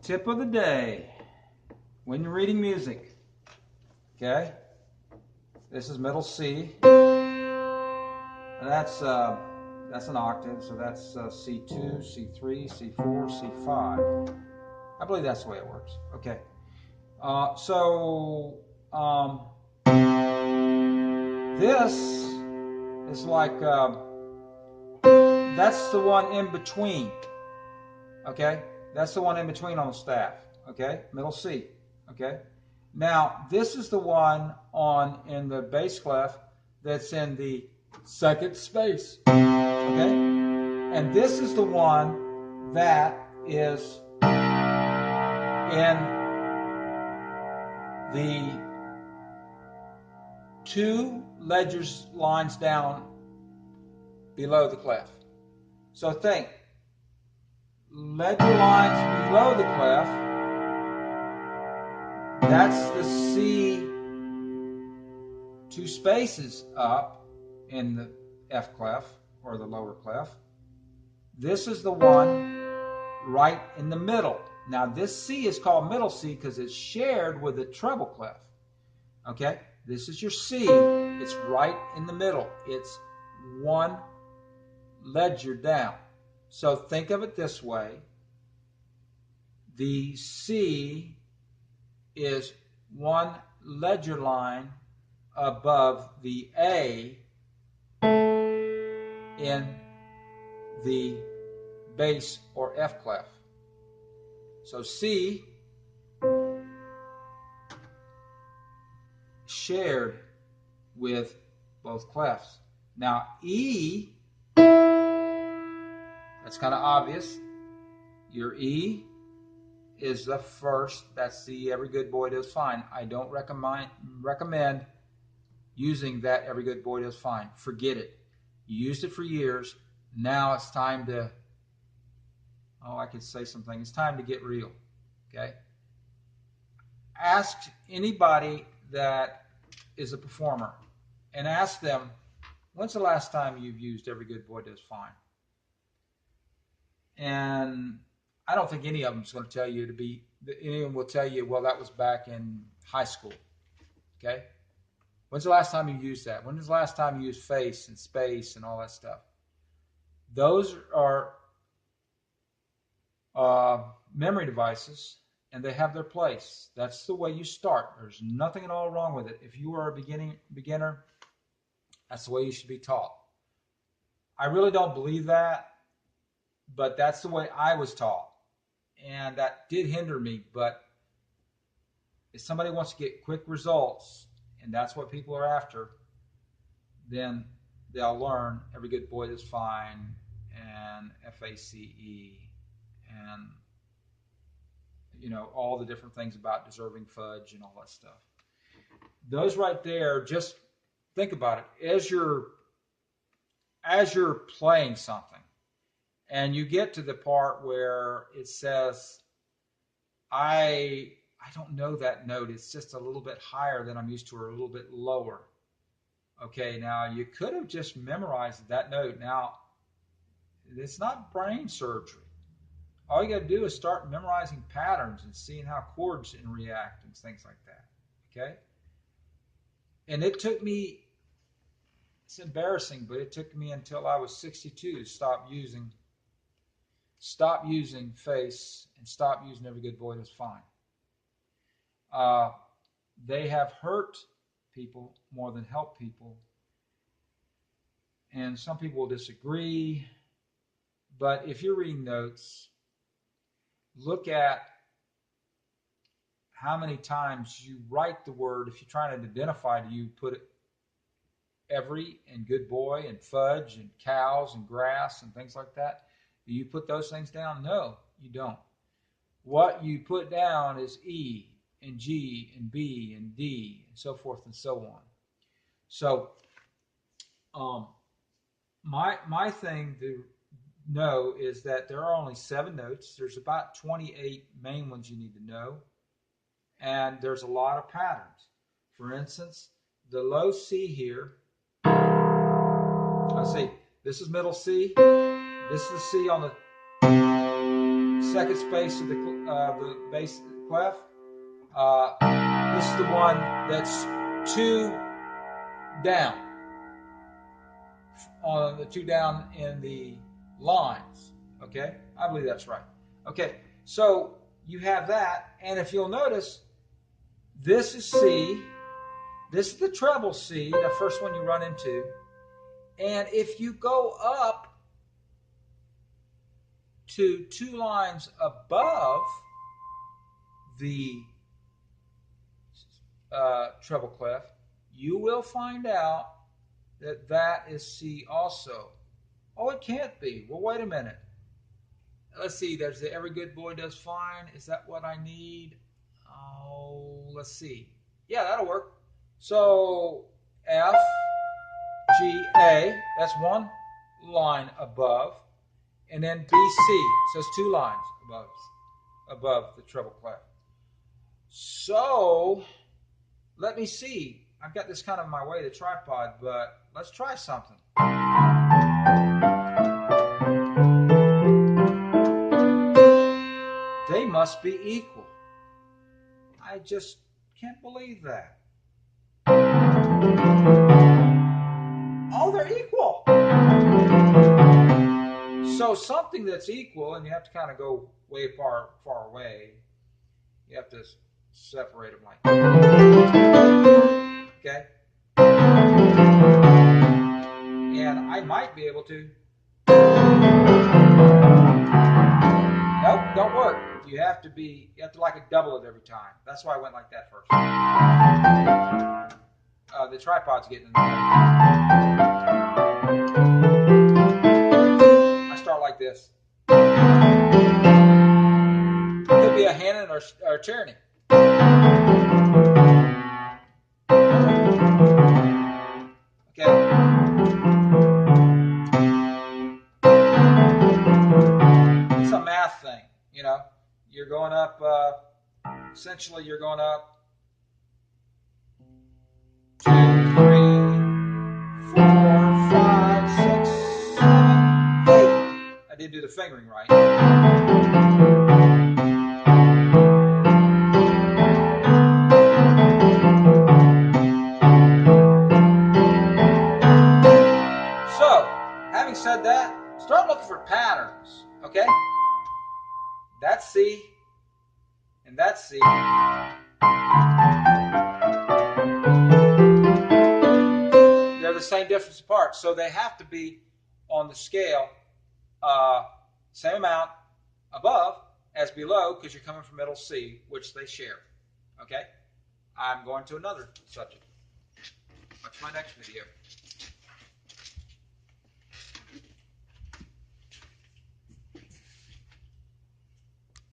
Tip of the day when you're reading music. Okay, this is middle C. That's an octave, so that's C2, C3, C4, C5. I believe that's the way it works. Okay, this is like that's the one in between. Okay, that's the one in between on the staff. Okay, middle C. Okay, now this is the one in the bass clef that's in the second space. Okay, and this is the one that is in the two ledgers lines down below the clef. So think, ledger lines below the clef, that's the C two spaces up in the F clef or the lower clef. This is the one right in the middle. Now this C is called middle C because it's shared with the treble clef. Okay, this is your C. It's right in the middle. It's one ledger down. So think of it this way. The C is one ledger line above the A in the bass or F clef. So C shared with both clefs. Now E, that's kind of obvious. Your E is the first. That's the Every Good Boy Does Fine. I don't recommend using that Every Good Boy Does Fine. Forget it. You used it for years. Now it's time to, I could say something. It's time to get real. Okay? Ask anybody that is a performer and ask them, when's the last time you've used Every Good Boy Does Fine? And I don't think any of them is going to tell you anyone will tell you, well, that was back in high school. Okay? When's the last time you used that? When was the last time you used face and space and all that stuff? Those are memory devices, and they have their place. That's the way you start. There's nothing at all wrong with it. If you are a beginner, that's the way you should be taught. I really don't believe that, but that's the way I was taught. And that did hinder me, but if somebody wants to get quick results, and that's what people are after, then they'll learn Every Good Boy Does Fine and FACE and all the different things about deserving fudge and all that stuff. Those right there, just think about it. As you're playing something and you get to the part where it says, I don't know that note. It's just a little bit higher than I'm used to or a little bit lower. Okay, now you could have just memorized that note. Now, it's not brain surgery. All you got to do is start memorizing patterns and seeing how chords react and things like that. Okay? And it took me, it's embarrassing, but it took me until I was 62 to stop using face and stop using Every Good Boy Does Fine. They have hurt people more than helped people. And some people will disagree. But if you're reading notes, look at how many times you write the word. If you're trying to identify, do you put every and good boy and fudge and cows and grass and things like that? Do you put those things down? No, you don't. What you put down is E and G and B and D and so forth and so on. So my thing to know is that there are only 7 notes. There's about 28 main ones you need to know. And there's a lot of patterns. For instance, the low C here, let's see, this is middle C. This is the C on the second space of the bass clef. This is the one that's 2 down, on the 2 down in the lines. Okay, I believe that's right. Okay, so you have that, and if you'll notice, this is C, this is the treble C, the first one you run into, and if you go up to 2 lines above the treble clef, you will find out that that is C also. Oh, it can't be. Well, wait a minute. Let's see. There's the Every Good Boy Does Fine. Is that what I need? Oh, let's see. Yeah, that'll work. So F, G, A. That's 1 line above, and then B, C. So it's 2 lines above the treble clef. So let me see. I've got this kind of in my way, the tripod, but let's try something. They must be equal. I just can't believe that. Oh, they're equal. So something that's equal, and you have to kind of go way far away. You have to separate them like that. Okay? And I might be able to. Nope, don't work. You have to like double it every time. That's why I went like that first. The tripod's getting in the way. I start like this. It could be a Hanon or a Czerny. Okay. It's a math thing, you know. You're going up, essentially you're going up 2, 3, 4, 5, 6, 7, 8. I didn't do the fingering right. So, having said that, start looking for patterns, okay? That's C, and that's C. They're the same distance apart, so they have to be on the scale same amount above as below, because you're coming from middle C, which they share. Okay? I'm going to another subject. Watch my next video.